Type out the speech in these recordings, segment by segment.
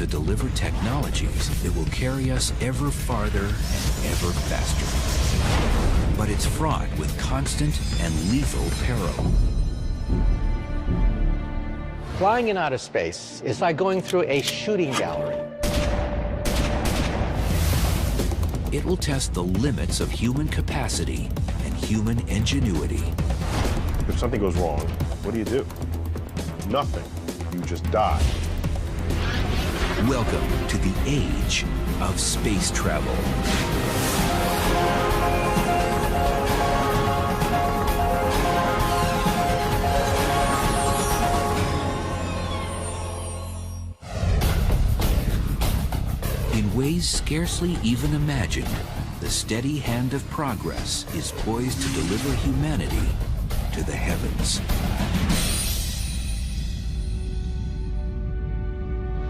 to deliver technologies that will carry us ever farther and ever faster. But it's fraught with constant and lethal peril. Flying in outer space is like going through a shooting gallery. It will test the limits of human capacity and human ingenuity. If something goes wrong, what do? Nothing. You just die. Welcome to the age of space travel. In ways scarcely even imagined, the steady hand of progress is poised to deliver humanity to the heavens.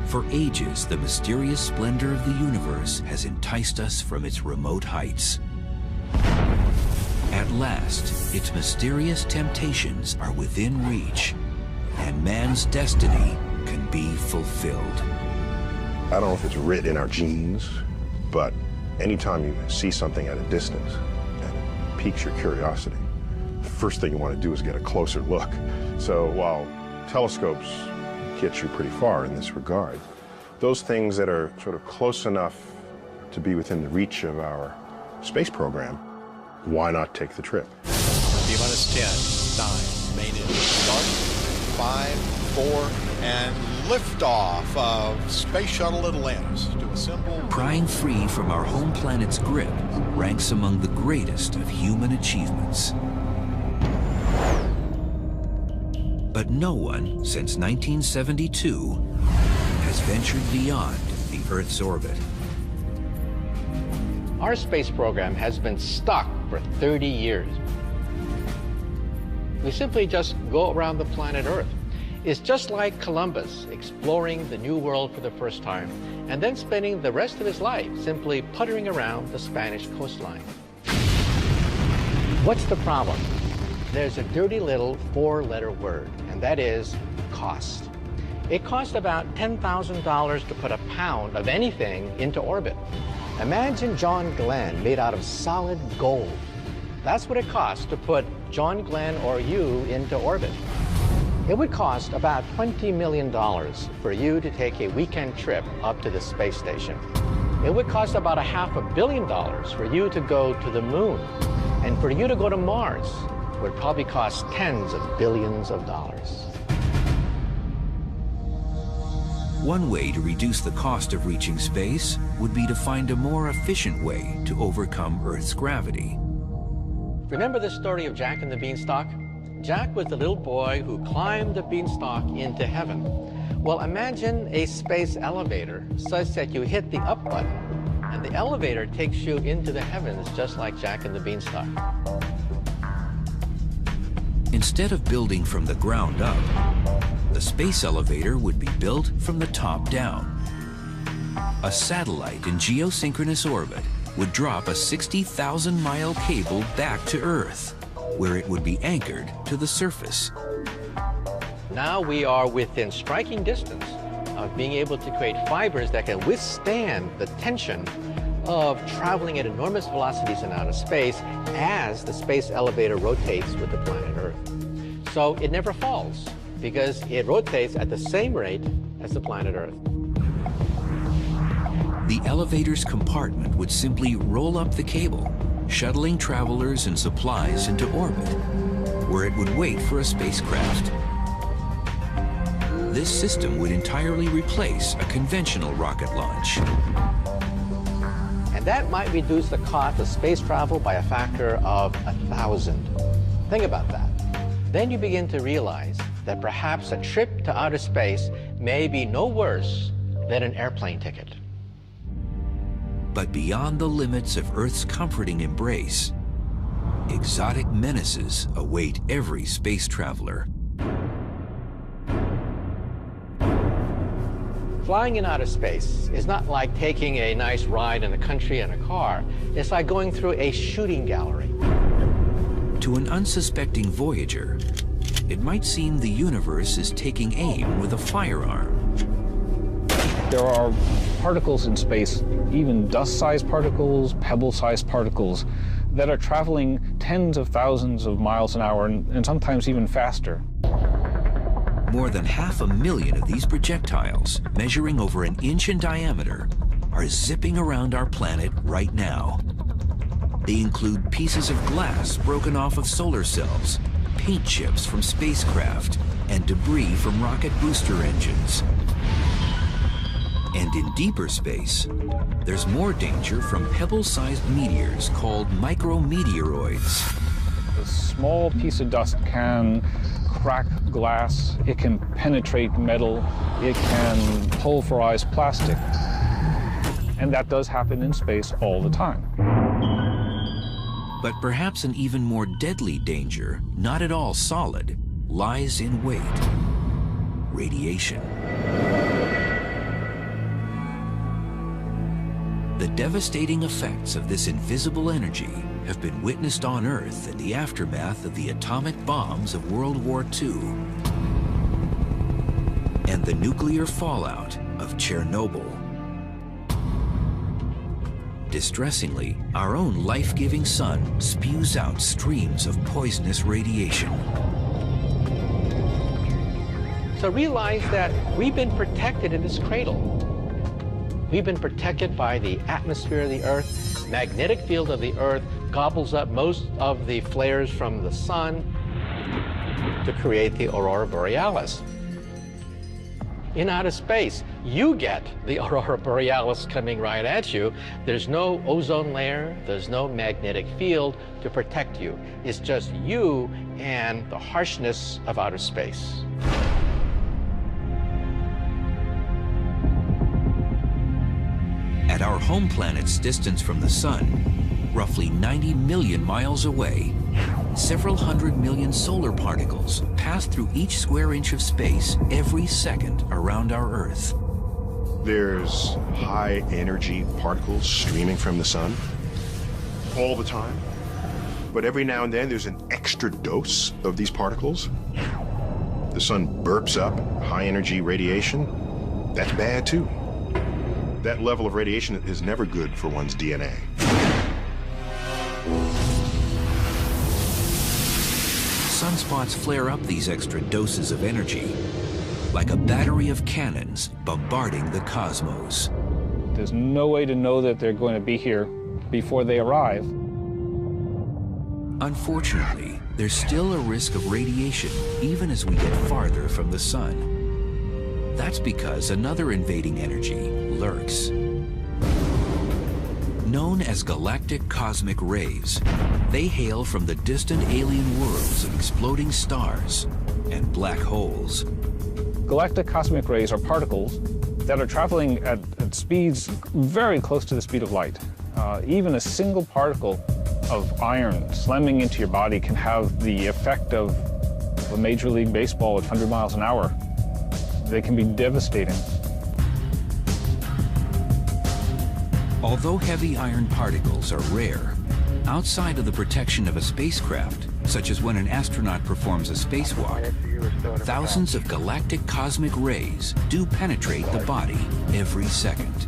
For ages, the mysterious splendor of the universe has enticed us from its remote heights. At last, its mysterious temptations are within reach, and man's destiny can be fulfilled. I don't know if it's written in our genes, but anytime you see something at a distance and it piques your curiosity, the first thing you want to do is get a closer look. So while telescopes get you pretty far in this regard, those things that are sort of close enough to be within the reach of our space program, why not take the trip? T-minus 10, 9, main engine start, 5, 4, and liftoff of Space Shuttle Atlantis to assemble. Prying free from our home planet's grip ranks among the greatest of human achievements. But no one since 1972 has ventured beyond the Earth's orbit. Our space program has been stuck for 30 years. We simply just go around the planet Earth. It's just like Columbus exploring the New World for the first time and then spending the rest of his life simply puttering around the Spanish coastline. What's the problem? There's a dirty little four-letter word, and that is cost. It costs about $10,000 to put a pound of anything into orbit. Imagine John Glenn made out of solid gold. That's what it costs to put John Glenn or you into orbit. It would cost about $20 million for you to take a weekend trip up to the space station. It would cost about $500 million for you to go to the moon. And for you to go to Mars would probably cost tens of billions of dollars. One way to reduce the cost of reaching space would be to find a more efficient way to overcome Earth's gravity. Remember the story of Jack and the Beanstalk? Jack was the little boy who climbed the beanstalk into heaven. Well, imagine a space elevator such that you hit the up button and the elevator takes you into the heavens just like Jack and the Beanstalk. Instead of building from the ground up, the space elevator would be built from the top down. A satellite in geosynchronous orbit would drop a 60,000-mile cable back to Earth, where it would be anchored to the surface. Now we are within striking distance of being able to create fibers that can withstand the tension of traveling at enormous velocities in outer space as the space elevator rotates with the planet Earth. So it never falls because it rotates at the same rate as the planet Earth. The elevator's compartment would simply roll up the cable, shuttling travelers and supplies into orbit, where it would wait for a spacecraft. This system would entirely replace a conventional rocket launch. And that might reduce the cost of space travel by a factor of 1,000. Think about that. Then you begin to realize that perhaps a trip to outer space may be no worse than an airplane ticket. But beyond the limits of Earth's comforting embrace, exotic menaces await every space traveler. Flying in outer space is not like taking a nice ride in the country in a car. It's like going through a shooting gallery. To an unsuspecting voyager, it might seem the universe is taking aim with a firearm. There are particles in space, even dust-sized particles, pebble-sized particles, that are traveling tens of thousands of miles an hour and sometimes even faster. More than 500,000 of these projectiles, measuring over an inch in diameter, are zipping around our planet right now. They include pieces of glass broken off of solar cells, paint chips from spacecraft, and debris from rocket booster engines. And in deeper space, there's more danger from pebble-sized meteors called micrometeoroids. A small piece of dust can crack glass, it can penetrate metal, it can pulverize plastic. And that does happen in space all the time. But perhaps an even more deadly danger, not at all solid, lies in wait: radiation. The devastating effects of this invisible energy have been witnessed on Earth in the aftermath of the atomic bombs of World War II and the nuclear fallout of Chernobyl. Distressingly, our own life-giving sun spews out streams of poisonous radiation. So realize that we've been protected in this cradle. We've been protected by the atmosphere of the Earth. Magnetic field of the Earth gobbles up most of the flares from the sun to create the aurora borealis. In outer space, you get the aurora borealis coming right at you. There's no ozone layer, there's no magnetic field to protect you. It's just you and the harshness of outer space. At our home planet's distance from the sun, roughly 90 million miles away, several 100 million solar particles pass through each square inch of space every second around our Earth. There's high energy particles streaming from the sun all the time. But every now and then there's an extra dose of these particles. The sun burps up high energy radiation. That's bad too. That level of radiation is never good for one's DNA. Sunspots flare up these extra doses of energy, like a battery of cannons bombarding the cosmos. There's no way to know that they're going to be here before they arrive. Unfortunately, there's still a risk of radiation even as we get farther from the sun. That's because another invading energy lurks. Known as galactic cosmic rays, they hail from the distant alien worlds of exploding stars and black holes. Galactic cosmic rays are particles that are traveling at speeds very close to the speed of light. Even a single particle of iron slamming into your body can have the effect of a Major League Baseball at 100 miles an hour. They can be devastating. Although heavy iron particles are rare, outside of the protection of a spacecraft, such as when an astronaut performs a spacewalk, thousands of galactic cosmic rays do penetrate the body every second.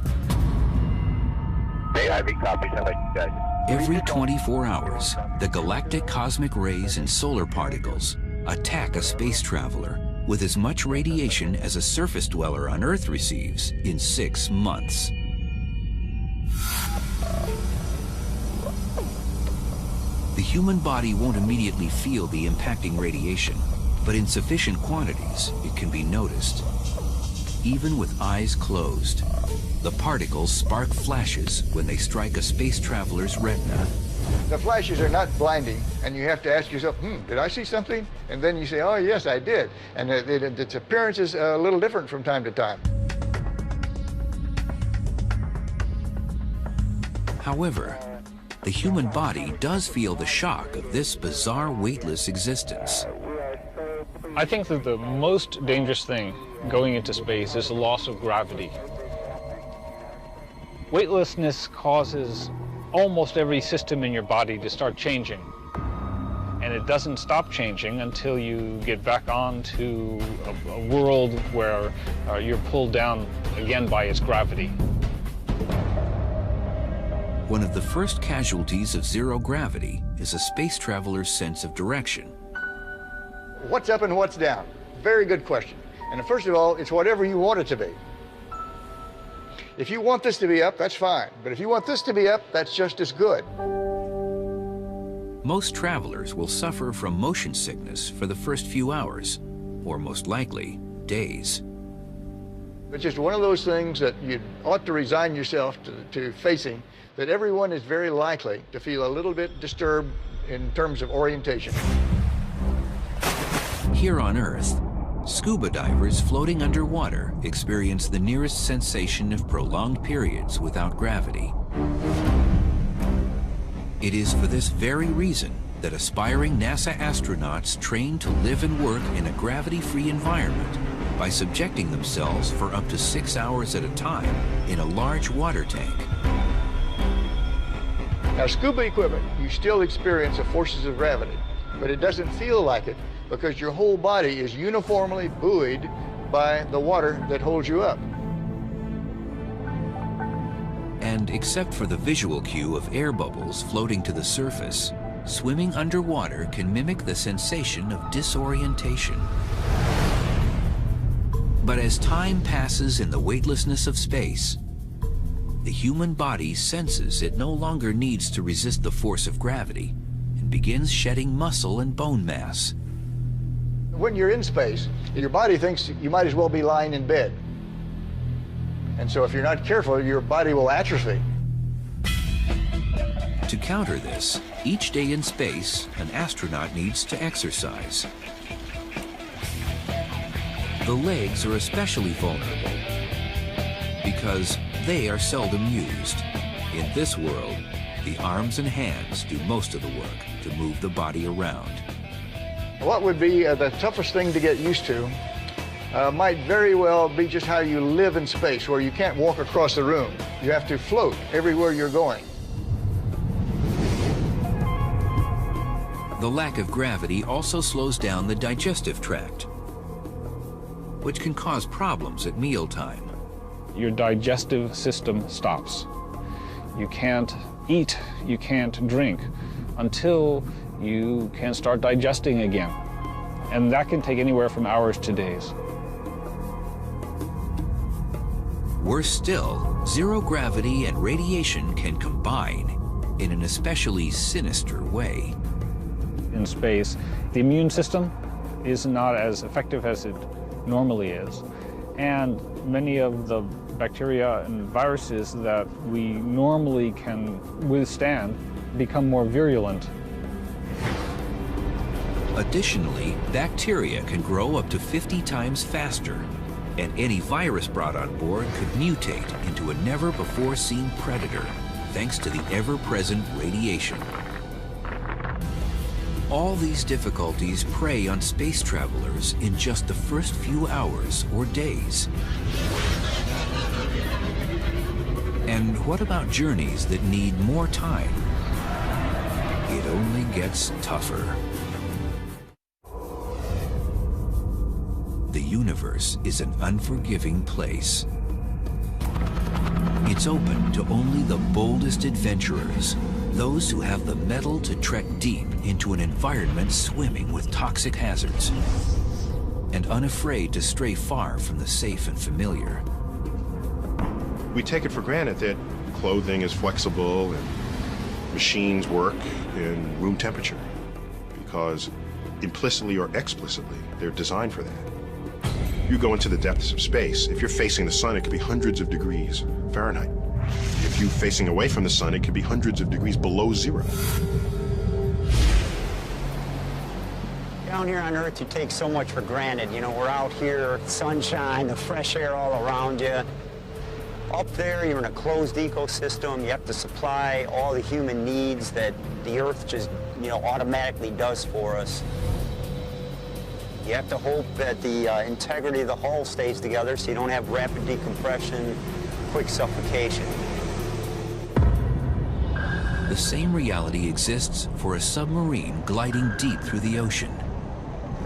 Every 24 hours, the galactic cosmic rays and solar particles attack a space traveler with as much radiation as a surface dweller on Earth receives in 6 months. The human body won't immediately feel the impacting radiation, but in sufficient quantities, it can be noticed. Even with eyes closed, the particles spark flashes when they strike a space traveler's retina. The flashes are not blinding, and you have to ask yourself, did I see something? And then you say, oh, yes, I did. And its appearance is a little different from time to time. However, the human body does feel the shock of this bizarre weightless existence. I think that the most dangerous thing going into space is the loss of gravity. Weightlessness causes almost every system in your body to start changing. and it doesn't stop changing until you get back onto a world where you're pulled down again by its gravity. One of the first casualties of zero gravity is a space traveler's sense of direction. What's up and what's down? Very good question. And first of all, it's whatever you want it to be. If you want this to be up, that's fine. But if you want this to be up, that's just as good. Most travelers will suffer from motion sickness for the first few hours, or most likely, days. It's just one of those things that you ought to resign yourself to facing, that everyone is very likely to feel a little bit disturbed in terms of orientation. Here on Earth, scuba divers floating underwater experience the nearest sensation of prolonged periods without gravity. It is for this very reason that aspiring NASA astronauts train to live and work in a gravity-free environment by subjecting themselves for up to 6 hours at a time in a large water tank. Now, scuba equipment, you still experience the forces of gravity, but it doesn't feel like it because your whole body is uniformly buoyed by the water that holds you up. And except for the visual cue of air bubbles floating to the surface, swimming underwater can mimic the sensation of disorientation. But as time passes in the weightlessness of space, the human body senses it no longer needs to resist the force of gravity and begins shedding muscle and bone mass. When you're in space, your body thinks you might as well be lying in bed. And so if you're not careful, your body will atrophy. To counter this, each day in space, an astronaut needs to exercise. The legs are especially vulnerable because they are seldom used. In this world, the arms and hands do most of the work to move the body around. What would be the toughest thing to get used to might very well be just how you live in space, where you can't walk across the room. You have to float everywhere you're going. The lack of gravity also slows down the digestive tract, which can cause problems at mealtime. Your digestive system stops. You can't eat, you can't drink until you can start digesting again. And that can take anywhere from hours to days. Worse still, zero gravity and radiation can combine in an especially sinister way. In space, the immune system is not as effective as it normally is. And many of the bacteria and viruses that we normally can withstand become more virulent. Additionally, bacteria can grow up to 50 times faster, and any virus brought on board could mutate into a never-before-seen predator, thanks to the ever-present radiation. All these difficulties prey on space travelers in just the first few hours or days. And what about journeys that need more time? It only gets tougher. The universe is an unforgiving place. It's open to only the boldest adventurers, those who have the mettle to trek deep into an environment swimming with toxic hazards, and unafraid to stray far from the safe and familiar. We take it for granted that clothing is flexible and machines work in room temperature because implicitly or explicitly, they're designed for that. You go into the depths of space. If you're facing the sun, it could be hundreds of degrees Fahrenheit. If you're facing away from the sun, it could be hundreds of degrees below zero. Down here on Earth, you take so much for granted. You know, we're out here, sunshine, the fresh air all around you. Up there, you're in a closed ecosystem. You have to supply all the human needs that the Earth just, automatically does for us. You have to hope that the integrity of the hull stays together so you don't have rapid decompression, quick suffocation. The same reality exists for a submarine gliding deep through the ocean.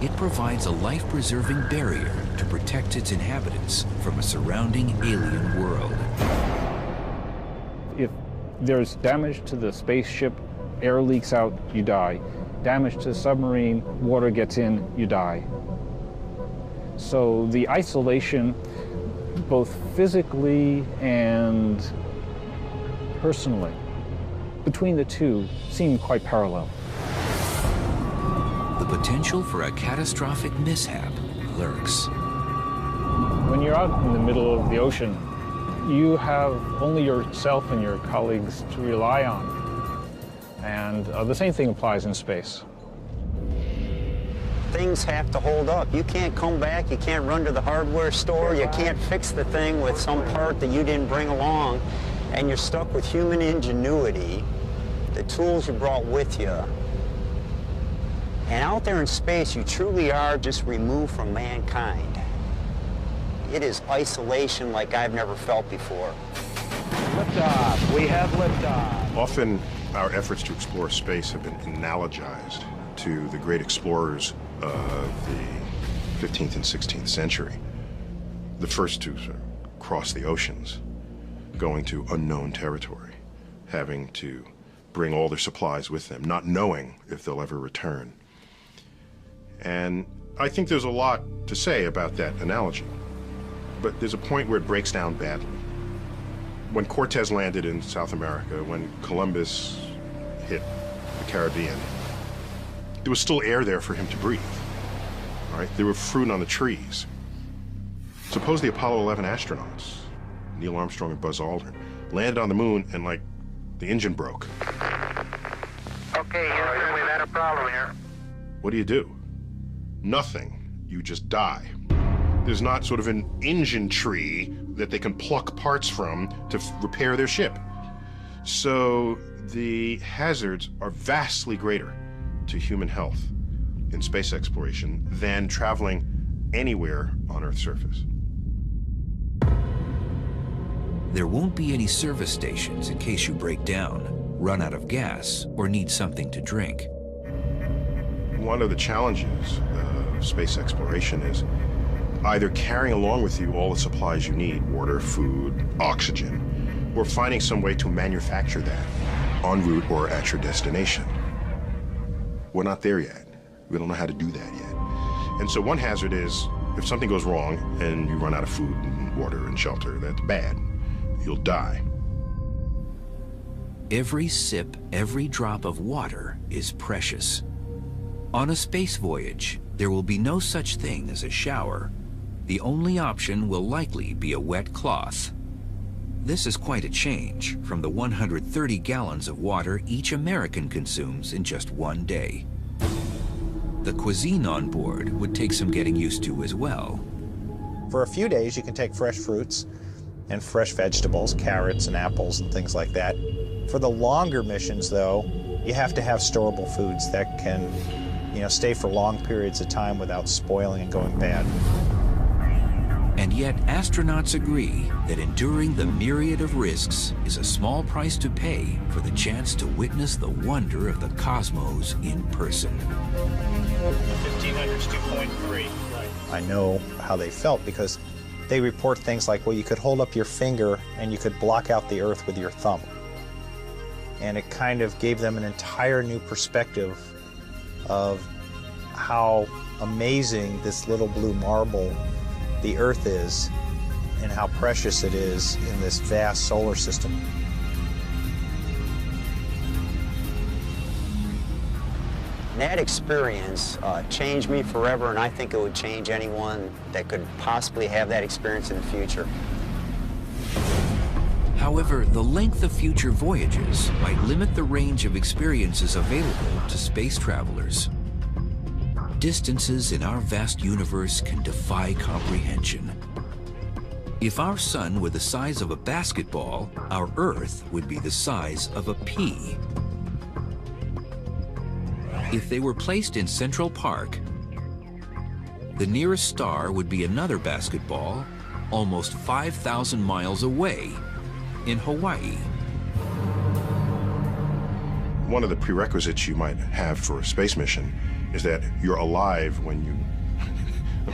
It provides a life-preserving barrier to protect its inhabitants from a surrounding alien world. If there's damage to the spaceship, air leaks out, you die. Damage to the submarine, water gets in, you die. So the isolation, both physically and personally, between the two seem quite parallel. The potential for a catastrophic mishap lurks. When you're out in the middle of the ocean, you have only yourself and your colleagues to rely on. And the same thing applies in space. Things have to hold up. You can't come back, you can't run to the hardware store, you can't fix the thing with some part that you didn't bring along, and you're stuck with human ingenuity, the tools you brought with you. And out there in space, you truly are just removed from mankind. It is isolation like I've never felt before. Liftoff. We have liftoff. Often, our efforts to explore space have been analogized to the great explorers of the 15th and 16th century. The first to sort of cross the oceans, going to unknown territory, having to bring all their supplies with them, not knowing if they'll ever return. And I think there's a lot to say about that analogy, but there's a point where it breaks down badly. When Cortez landed in South America, when Columbus hit the Caribbean, there was still air there for him to breathe, all right? There were fruit on the trees. Suppose the Apollo 11 astronauts, Neil Armstrong and Buzz Aldrin, landed on the moon and, like, the engine broke. Okay, Houston, we've had a problem here. What do? Nothing. You just die. There's not sort of an engine tree that they can pluck parts from to repair their ship. So the hazards are vastly greater to human health in space exploration than traveling anywhere on Earth's surface. There won't be any service stations in case you break down, run out of gas, or need something to drink. One of the challenges of space exploration is either carrying along with you all the supplies you need, water, food, oxygen, or finding some way to manufacture that en route or at your destination. We're not there yet. We don't know how to do that yet. And so one hazard is if something goes wrong and you run out of food and water and shelter, that's bad. You'll die. Every sip, every drop of water is precious. On a space voyage, there will be no such thing as a shower. The only option will likely be a wet cloth. This is quite a change from the 130 gallons of water each American consumes in just one day. The cuisine on board would take some getting used to as well. For a few days, you can take fresh fruits and fresh vegetables, carrots and apples and things like that. For the longer missions, though, you have to have storable foods that can, stay for long periods of time without spoiling and going bad. And yet, astronauts agree that enduring the myriad of risks is a small price to pay for the chance to witness the wonder of the cosmos in person. 1500's 2.3. I know how they felt because they report things like, well, you could hold up your finger and you could block out the Earth with your thumb. And it kind of gave them an entire new perspective of how amazing this little blue marble the Earth is and how precious it is in this vast solar system. That experience changed me forever, and I think it would change anyone that could possibly have that experience in the future. However, the length of future voyages might limit the range of experiences available to space travelers. Distances in our vast universe can defy comprehension. If our sun were the size of a basketball, our Earth would be the size of a pea. If they were placed in Central Park, the nearest star would be another basketball almost 5,000 miles away in Hawaii. one of the prerequisites you might have for a space mission is that you're alive when you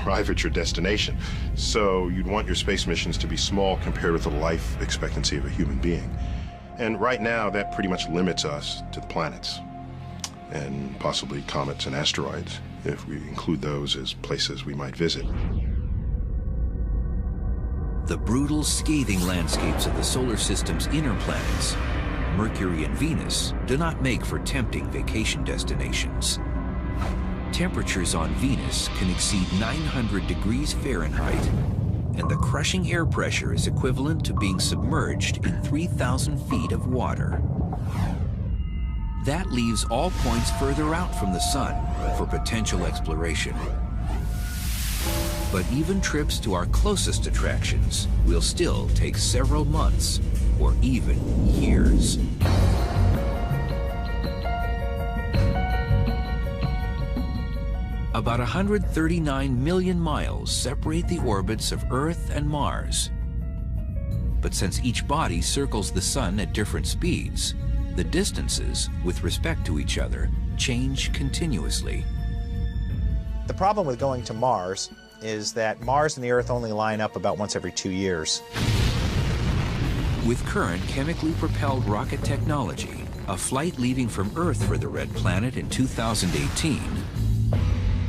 arrive at your destination. So you'd want your space missions to be small compared with the life expectancy of a human being. And right now, that pretty much limits us to the planets and possibly comets and asteroids, if we include those as places we might visit. The brutal, scathing landscapes of the solar system's inner planets, Mercury and Venus, do not make for tempting vacation destinations. Temperatures on Venus can exceed 900 degrees Fahrenheit, and the crushing air pressure is equivalent to being submerged in 3,000 feet of water. That leaves all points further out from the sun for potential exploration. But even trips to our closest attractions will still take several months or even years. About 139 million miles separate the orbits of Earth and Mars. But since each body circles the sun at different speeds, the distances with respect to each other change continuously. The problem with going to Mars is that Mars and the Earth only line up about once every 2 years. With current chemically propelled rocket technology, a flight leaving from Earth for the Red Planet in 2018,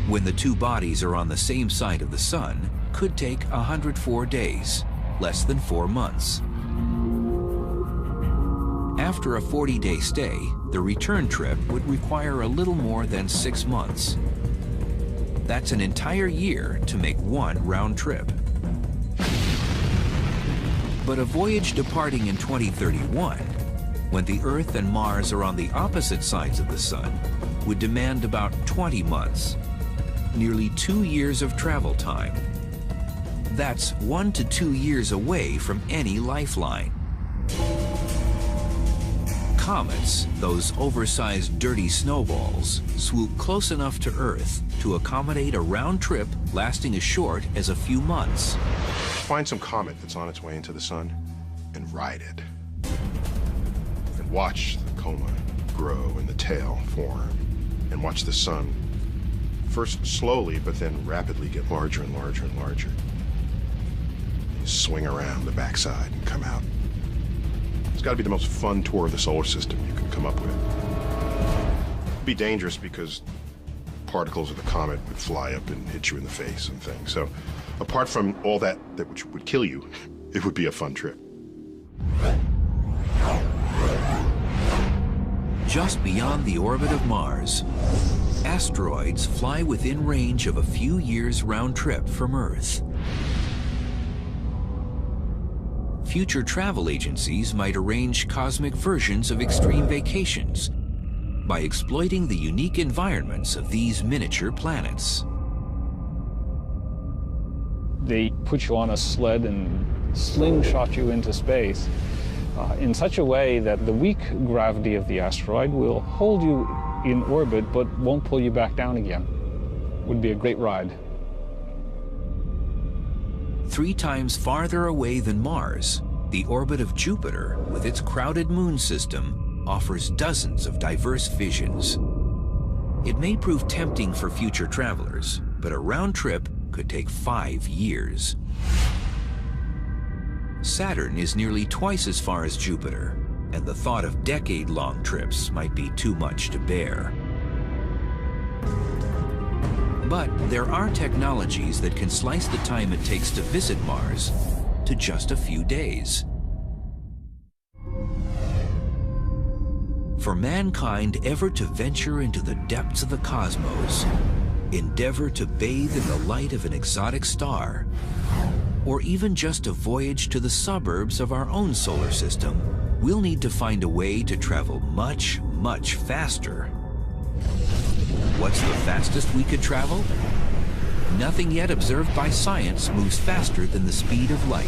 when the two bodies are on the same side of the sun, could take 104 days, less than 4 months. After a 40-day stay, the return trip would require a little more than 6 months. That's an entire year to make one round trip. But a voyage departing in 2031, when the Earth and Mars are on the opposite sides of the sun, would demand about 20 months, nearly 2 years of travel time. That's 1 to 2 years away from any lifeline. Comets, those oversized dirty snowballs, swoop close enough to Earth to accommodate a round trip lasting as short as a few months. Find some comet that's on its way into the sun and ride it. And watch the coma grow and the tail form. And watch the sun first slowly, but then rapidly get larger and larger and larger. You swing around the backside and come out. It's got to be the most fun tour of the solar system you can come up with. It'd be dangerous because particles of the comet would fly up and hit you in the face and things. So apart from all that which would kill you, it would be a fun trip. Just beyond the orbit of Mars, asteroids fly within range of a few years round trip from Earth. Future travel agencies might arrange cosmic versions of extreme vacations by exploiting the unique environments of these miniature planets. They put you on a sled and slingshot you into space in such a way that the weak gravity of the asteroid will hold you in orbit but won't pull you back down again. Would be a great ride. 3 times farther away than Mars, the orbit of Jupiter, with its crowded moon system, offers dozens of diverse visions. It may prove tempting for future travelers, but a round trip could take 5 years. Saturn is nearly twice as far as Jupiter, and the thought of decade-long trips might be too much to bear. But there are technologies that can slice the time it takes to visit Mars to just a few days. For mankind ever to venture into the depths of the cosmos, endeavor to bathe in the light of an exotic star, or even just a voyage to the suburbs of our own solar system, we'll need to find a way to travel much, much faster. What's the fastest we could travel? Nothing yet observed by science moves faster than the speed of light,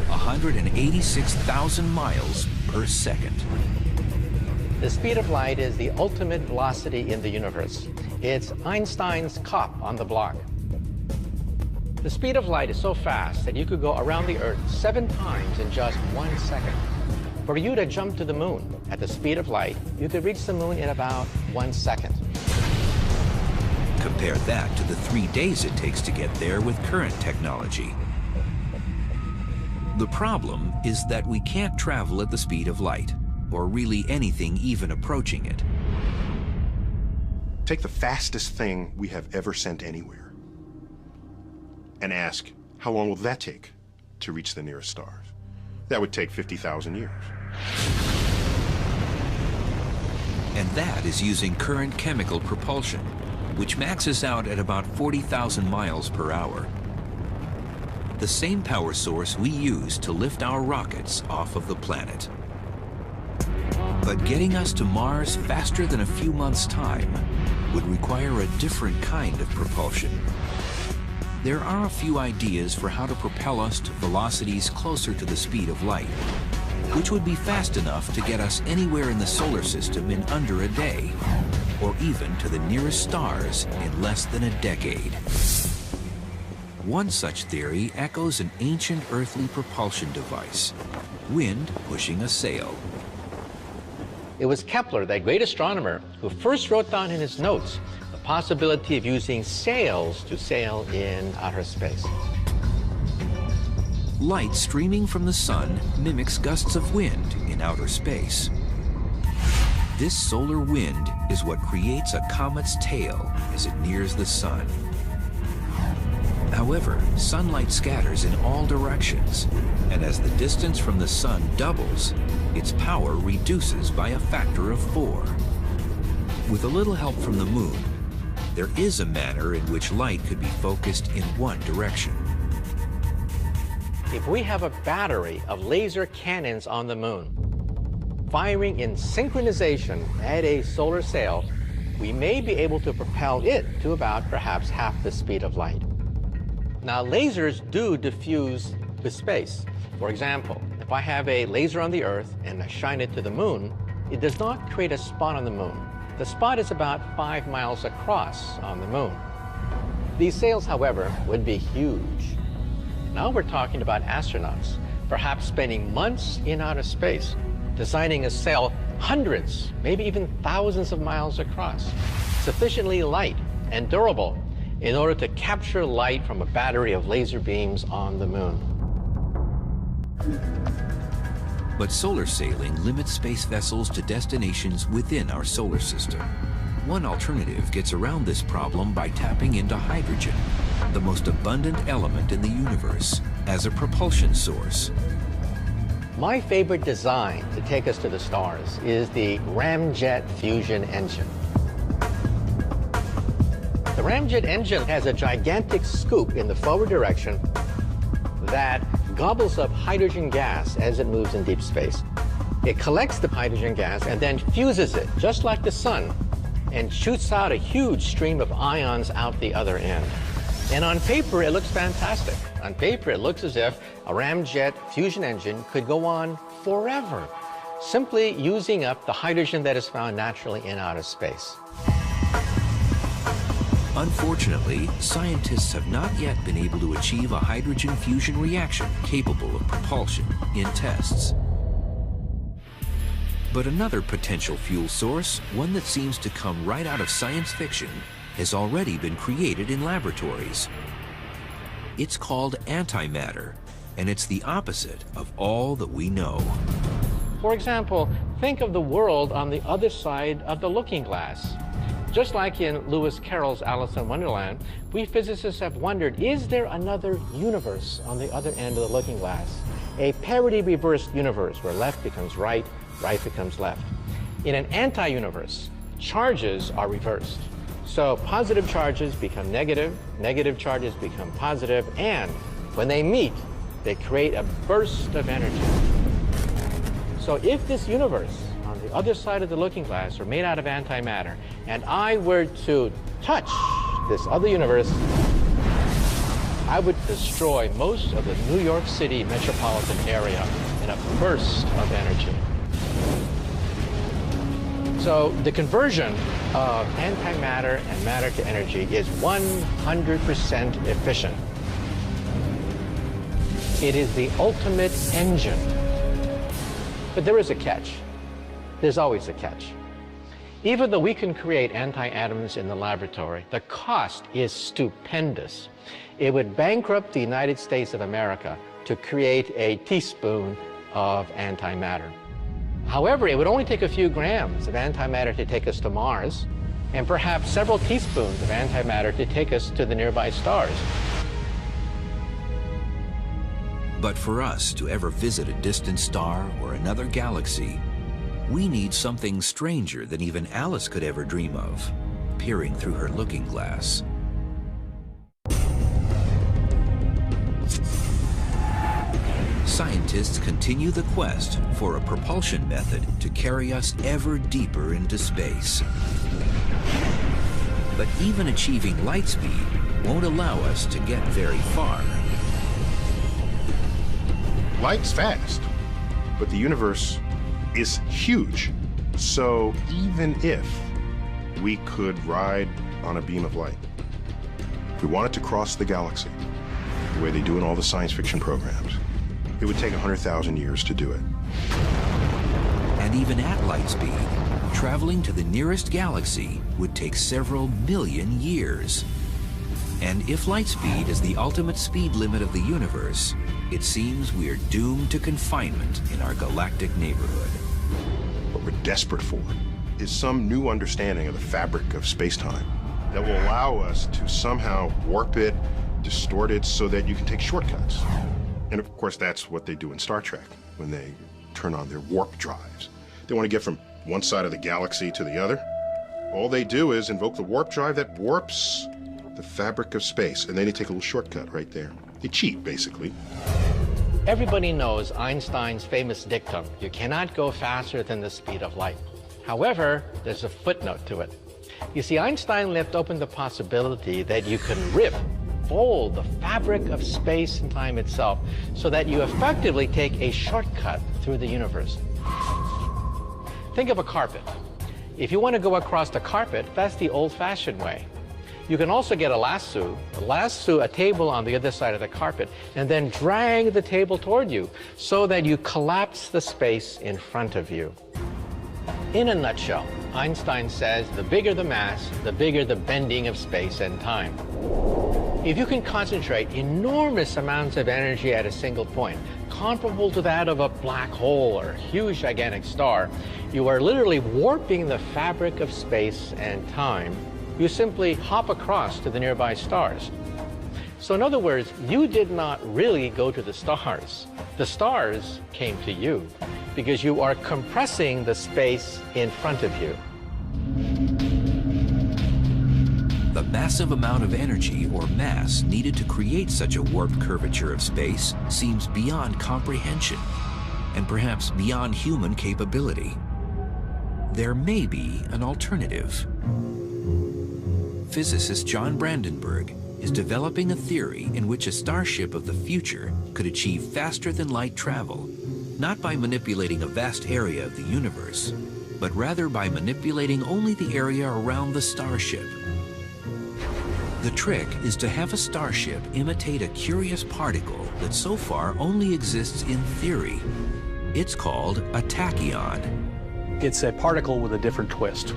186,000 miles per second. The speed of light is the ultimate velocity in the universe. It's Einstein's cop on the block. The speed of light is so fast that you could go around the Earth 7 times in just 1 second. For you to jump to the moon at the speed of light, you could reach the moon in about 1 second. Compare that to the 3 days it takes to get there with current technology. The problem is that we can't travel at the speed of light, or really anything even approaching it. Take the fastest thing we have ever sent anywhere and ask, how long will that take to reach the nearest stars? That would take 50,000 years. And that is using current chemical propulsion, which maxes out at about 40,000 miles per hour. The same power source we use to lift our rockets off of the planet. But getting us to Mars faster than a few months' time would require a different kind of propulsion. There are a few ideas for how to propel us to velocities closer to the speed of light, which would be fast enough to get us anywhere in the solar system in under a day, or even to the nearest stars in less than a decade. One such theory echoes an ancient earthly propulsion device, wind pushing a sail. It was Kepler, that great astronomer, who first wrote down in his notes the possibility of using sails to sail in outer space. Light streaming from the sun mimics gusts of wind in outer space. This solar wind is what creates a comet's tail as it nears the sun. However, sunlight scatters in all directions, and as the distance from the sun doubles, its power reduces by a factor of 4. With a little help from the moon, there is a manner in which light could be focused in one direction. If we have a battery of laser cannons on the moon, firing in synchronization at a solar sail, we may be able to propel it to about perhaps half the speed of light. Now, lasers do diffuse with space. For example, if I have a laser on the Earth and I shine it to the moon, it does not create a spot on the moon. The spot is about 5 miles across on the moon. These sails, however, would be huge. Now we're talking about astronauts, perhaps spending months in outer space, designing a sail hundreds, maybe even thousands of miles across, sufficiently light and durable in order to capture light from a battery of laser beams on the moon. But solar sailing limits space vessels to destinations within our solar system. One alternative gets around this problem by tapping into hydrogen, the most abundant element in the universe, as a propulsion source. My favorite design to take us to the stars is the ramjet fusion engine. The ramjet engine has a gigantic scoop in the forward direction that gobbles up hydrogen gas as it moves in deep space. It collects the hydrogen gas and then fuses it, just like the sun, and shoots out a huge stream of ions out the other end. And on paper, it looks fantastic. On paper, it looks as if a ramjet fusion engine could go on forever, simply using up the hydrogen that is found naturally in outer space. Unfortunately, scientists have not yet been able to achieve a hydrogen fusion reaction capable of propulsion in tests. But another potential fuel source, one that seems to come right out of science fiction, has already been created in laboratories. It's called antimatter, and it's the opposite of all that we know. For example, think of the world on the other side of the looking glass. Just like in Lewis Carroll's Alice in Wonderland, we physicists have wondered, is there another universe on the other end of the looking glass? A parity-reversed universe where left becomes right, right becomes left. In an anti-universe, charges are reversed. So positive charges become negative, negative charges become positive, and when they meet, they create a burst of energy. So if this universe on the other side of the looking glass were made out of antimatter, and I were to touch this other universe, I would destroy most of the New York City metropolitan area in a burst of energy. So the conversion of antimatter and matter to energy is 100% efficient. It is the ultimate engine. But there is a catch. There's always a catch. Even though we can create anti-atoms in the laboratory, the cost is stupendous. It would bankrupt the United States of America to create a teaspoon of antimatter. However, it would only take a few grams of antimatter to take us to Mars, and perhaps several teaspoons of antimatter to take us to the nearby stars. But for us to ever visit a distant star or another galaxy, we need something stranger than even Alice could ever dream of, peering through her looking glass. Scientists continue the quest for a propulsion method to carry us ever deeper into space. But even achieving light speed won't allow us to get very far. Light's fast, but the universe is huge. So even if we could ride on a beam of light, if we wanted to cross the galaxy, the way they do in all the science fiction programs, it would take 100,000 years to do it. And even at light speed, traveling to the nearest galaxy would take several million years. And if light speed is the ultimate speed limit of the universe, it seems we are doomed to confinement in our galactic neighborhood. What we're desperate for is some new understanding of the fabric of space-time that will allow us to somehow warp it, distort it, so that you can take shortcuts. And of course, that's what they do in Star Trek when they turn on their warp drives. They want to get from one side of the galaxy to the other. All they do is invoke the warp drive that warps the fabric of space, and then they take a little shortcut right there. They cheat, basically. Everybody knows Einstein's famous dictum, you cannot go faster than the speed of light. However, there's a footnote to it. You see, Einstein left open the possibility that you can fold the fabric of space and time itself so that you effectively take a shortcut through the universe. Think of a carpet. If you want to go across the carpet, that's the old-fashioned way. You can also get a lasso a table on the other side of the carpet, and then drag the table toward you so that you collapse the space in front of you. In a nutshell, Einstein says the bigger the mass, the bigger the bending of space and time. If you can concentrate enormous amounts of energy at a single point, comparable to that of a black hole or a huge gigantic star, you are literally warping the fabric of space and time. You simply hop across to the nearby stars. So in other words, you did not really go to the stars. The stars came to you because you are compressing the space in front of you. The massive amount of energy or mass needed to create such a warped curvature of space seems beyond comprehension and perhaps beyond human capability. There may be an alternative. Physicist John Brandenburg is developing a theory in which a starship of the future could achieve faster-than-light travel, not by manipulating a vast area of the universe, but rather by manipulating only the area around the starship. The trick is to have a starship imitate a curious particle that so far only exists in theory. It's called a tachyon. It's a particle with a different twist.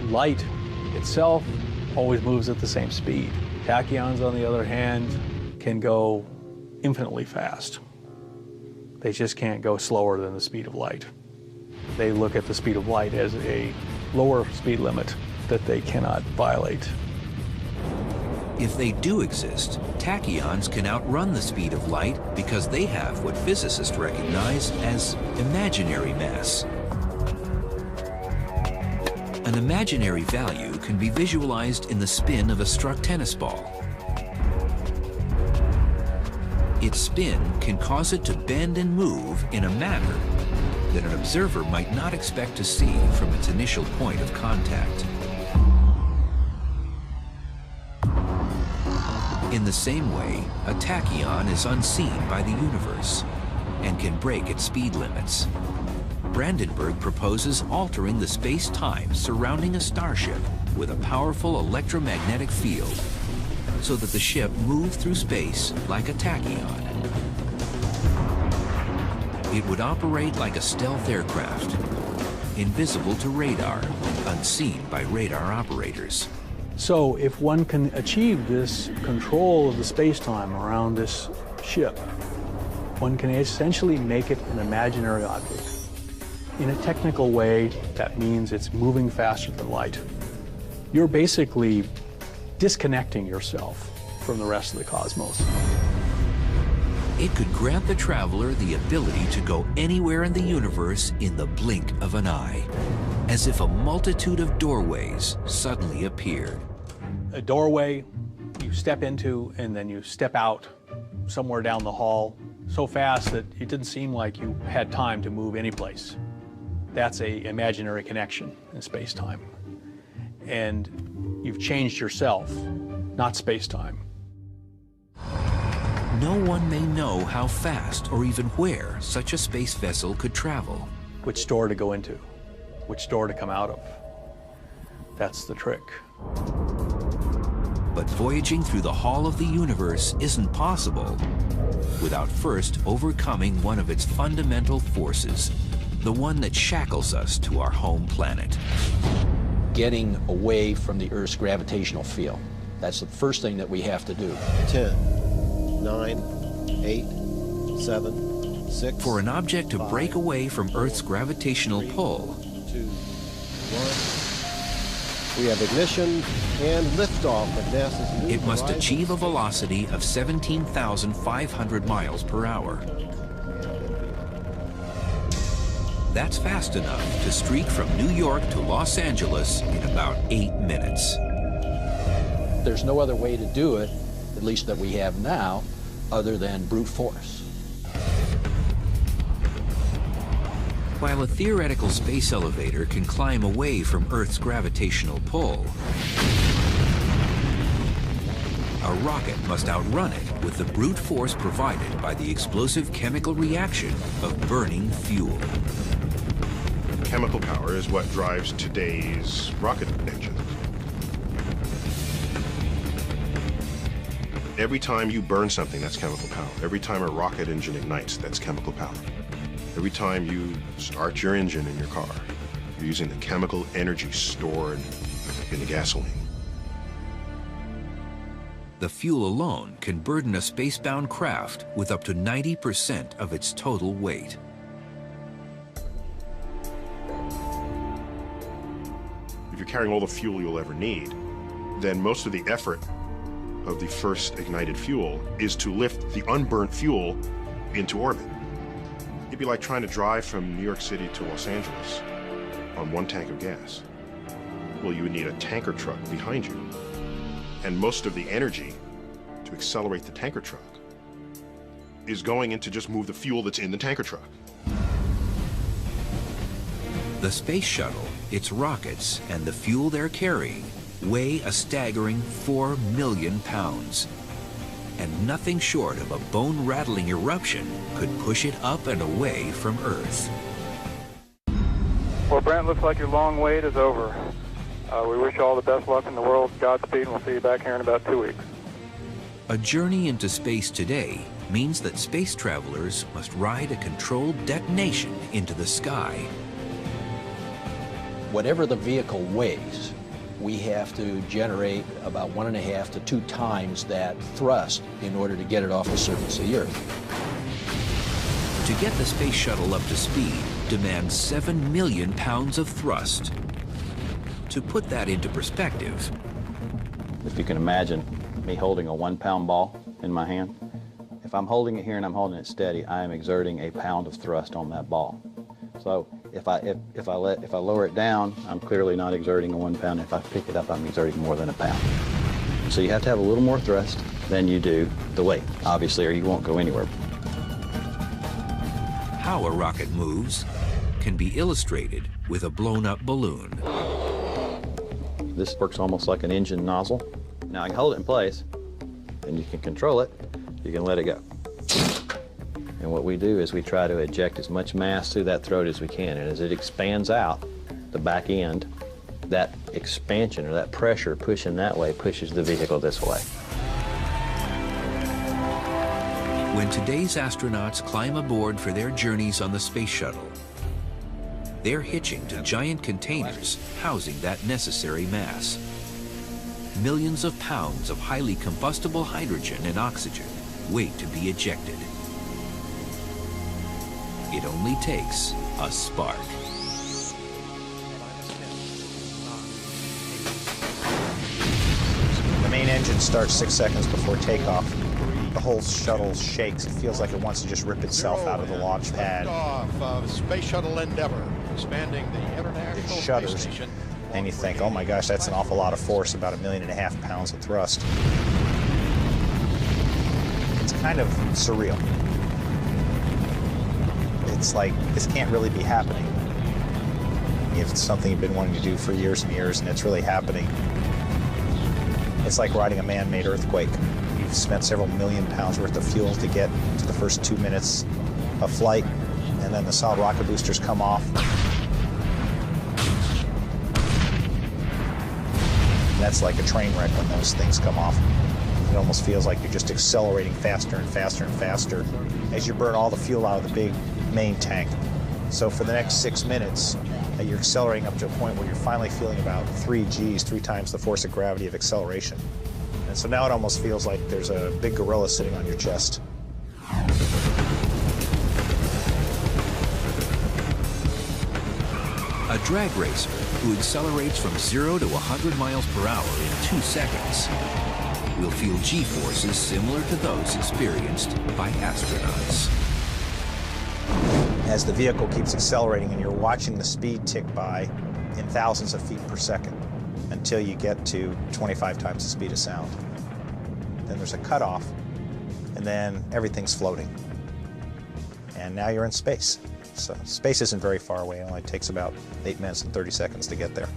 Light itself always moves at the same speed. Tachyons, on the other hand, can go infinitely fast. They just can't go slower than the speed of light. They look at the speed of light as a lower speed limit that they cannot violate. If they do exist, tachyons can outrun the speed of light because they have what physicists recognize as imaginary mass. An imaginary value can be visualized in the spin of a struck tennis ball. Its spin can cause it to bend and move in a manner that an observer might not expect to see from its initial point of contact. In the same way, a tachyon is unseen by the universe and can break its speed limits. Brandenburg proposes altering the space-time surrounding a starship with a powerful electromagnetic field so that the ship moves through space like a tachyon. It would operate like a stealth aircraft, invisible to radar, unseen by radar operators. So if one can achieve this control of the space-time around this ship, one can essentially make it an imaginary object. In a technical way, that means it's moving faster than light. You're basically disconnecting yourself from the rest of the cosmos. It could grant the traveler the ability to go anywhere in the universe in the blink of an eye, as if a multitude of doorways suddenly appeared. A doorway you step into, and then you step out somewhere down the hall so fast that it didn't seem like you had time to move any place. That's an imaginary connection in space-time. And you've changed yourself, not space-time. No one may know how fast or even where such a space vessel could travel. Which door to go into, which door to come out of. That's the trick. But voyaging through the Hall of the Universe isn't possible without first overcoming one of its fundamental forces, the one that shackles us to our home planet. Getting away from the Earth's gravitational field. That's the first thing that we have to do. 10, 9, 8, 7, 6. For an object to 5, break away from 4, Earth's gravitational 3, pull, 2, 1. We have ignition and liftoff of NASA's New it must Horizons achieve a velocity of 17,500 miles per hour. That's fast enough to streak from New York to Los Angeles in about 8 minutes. There's no other way to do it, at least that we have now, other than brute force. While a theoretical space elevator can climb away from Earth's gravitational pull, a rocket must outrun it with the brute force provided by the explosive chemical reaction of burning fuel. Chemical power is what drives today's rocket engine. Every time you burn something, that's chemical power. Every time a rocket engine ignites, that's chemical power. Every time you start your engine in your car, you're using the chemical energy stored in the gasoline. The fuel alone can burden a spacebound craft with up to 90% of its total weight. If you're carrying all the fuel you'll ever need, then most of the effort of the first ignited fuel is to lift the unburnt fuel into orbit. It'd be like trying to drive from New York City to Los Angeles on one tank of gas. Well, you would need a tanker truck behind you. And most of the energy to accelerate the tanker truck is going in to just move the fuel that's in the tanker truck. The space shuttle, its rockets, and the fuel they're carrying weigh a staggering 4 million pounds. And nothing short of a bone-rattling eruption could push it up and away from Earth. Well, Brent, looks like your long wait is over. We wish you all the best luck in the world. Godspeed, and we'll see you back here in about 2 weeks. A journey into space today means that space travelers must ride a controlled detonation into the sky. Whatever the vehicle weighs, we have to generate about 1.5 to 2 times that thrust in order to get it off the surface of the Earth. To get the space shuttle up to speed demands 7 million pounds of thrust. To put that into perspective, if you can imagine me holding a 1-pound ball in my hand, if I'm holding it here and I'm holding it steady, I am exerting a pound of thrust on that ball. So if I lower it down, I'm clearly not exerting a 1 pound. If I pick it up, I'm exerting more than a pound. So you have to have a little more thrust than you do the weight, obviously, or you won't go anywhere. How a rocket moves can be illustrated with a blown-up balloon. This works almost like an engine nozzle. Now I can hold it in place, and you can control it. You can let it go. And what we do is we try to eject as much mass through that throat as we can. And as it expands out, the back end, that expansion or that pressure pushing that way pushes the vehicle this way. When today's astronauts climb aboard for their journeys on the space shuttle, they're hitching to giant containers housing that necessary mass. Millions of pounds of highly combustible hydrogen and oxygen wait to be ejected. It only takes a spark. The main engine starts 6 seconds before takeoff. The whole shuttle shakes. It feels like it wants to just rip itself out of the launch pad. Liftoff of Space Shuttle Endeavour, expanding the International It Space shudders, Station. and you think, oh my gosh, that's an awful lot of force, about 1.5 million pounds of thrust. It's kind of surreal. It's like, this can't really be happening. If it's something you've been wanting to do for years and years, and it's really happening, it's like riding a man-made earthquake. You've spent several million pounds worth of fuel to get to the first 2 minutes of flight, and then the solid rocket boosters come off. That's like a train wreck when those things come off. It almost feels like you're just accelerating faster and faster and faster as you burn all the fuel out of the big main tank. So for the next 6 minutes, you're accelerating up to a point where you're finally feeling about 3 Gs, 3 times the force of gravity of acceleration. And so now it almost feels like there's a big gorilla sitting on your chest. A drag racer who accelerates from 0 to 100 miles per hour in 2 seconds will feel G-forces similar to those experienced by astronauts. As the vehicle keeps accelerating and you're watching the speed tick by in thousands of feet per second until you get to 25 times the speed of sound. Then there's a cutoff, and then everything's floating. And now you're in space. So space isn't very far away. It only takes about 8 minutes and 30 seconds to get there.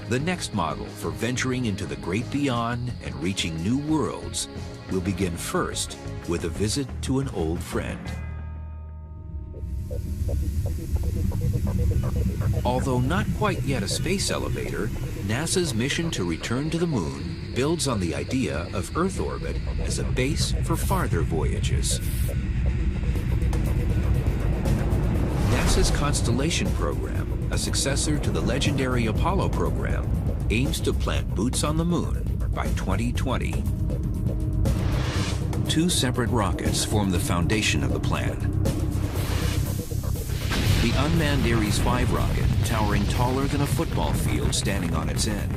The next model for venturing into the great beyond and reaching new worlds will begin first with a visit to an old friend. Although not quite yet a space elevator, NASA's mission to return to the moon builds on the idea of Earth orbit as a base for farther voyages. NASA's Constellation program, a successor to the legendary Apollo program, aims to plant boots on the moon by 2020. 2 separate rockets form the foundation of the plan. The unmanned Ares 5 rocket, towering taller than a football field standing on its end,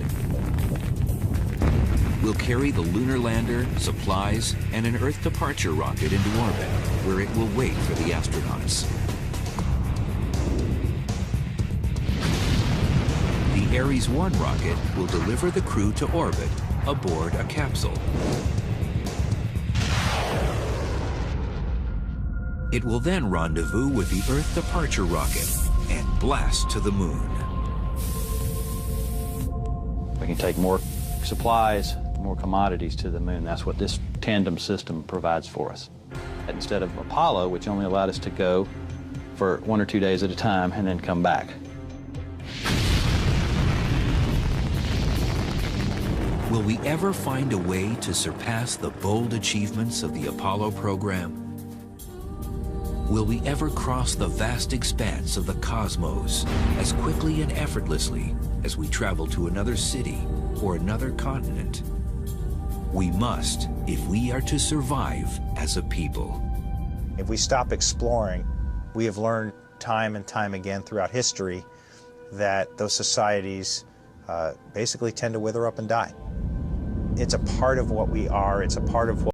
will carry the lunar lander, supplies, and an Earth departure rocket into orbit, where it will wait for the astronauts. The Ares 1 rocket will deliver the crew to orbit aboard a capsule. It will then rendezvous with the Earth departure rocket and blast to the moon. We can take more supplies, more commodities to the moon. That's what this tandem system provides for us. Instead of Apollo, which only allowed us to go for 1 or 2 days at a time and then come back. Will we ever find a way to surpass the bold achievements of the Apollo program? Will we ever cross the vast expanse of the cosmos as quickly and effortlessly as we travel to another city or another continent? We must if we are to survive as a people. If we stop exploring, we have learned time and time again throughout history that those societies basically tend to wither up and die. It's a part of what we are. It's a part of what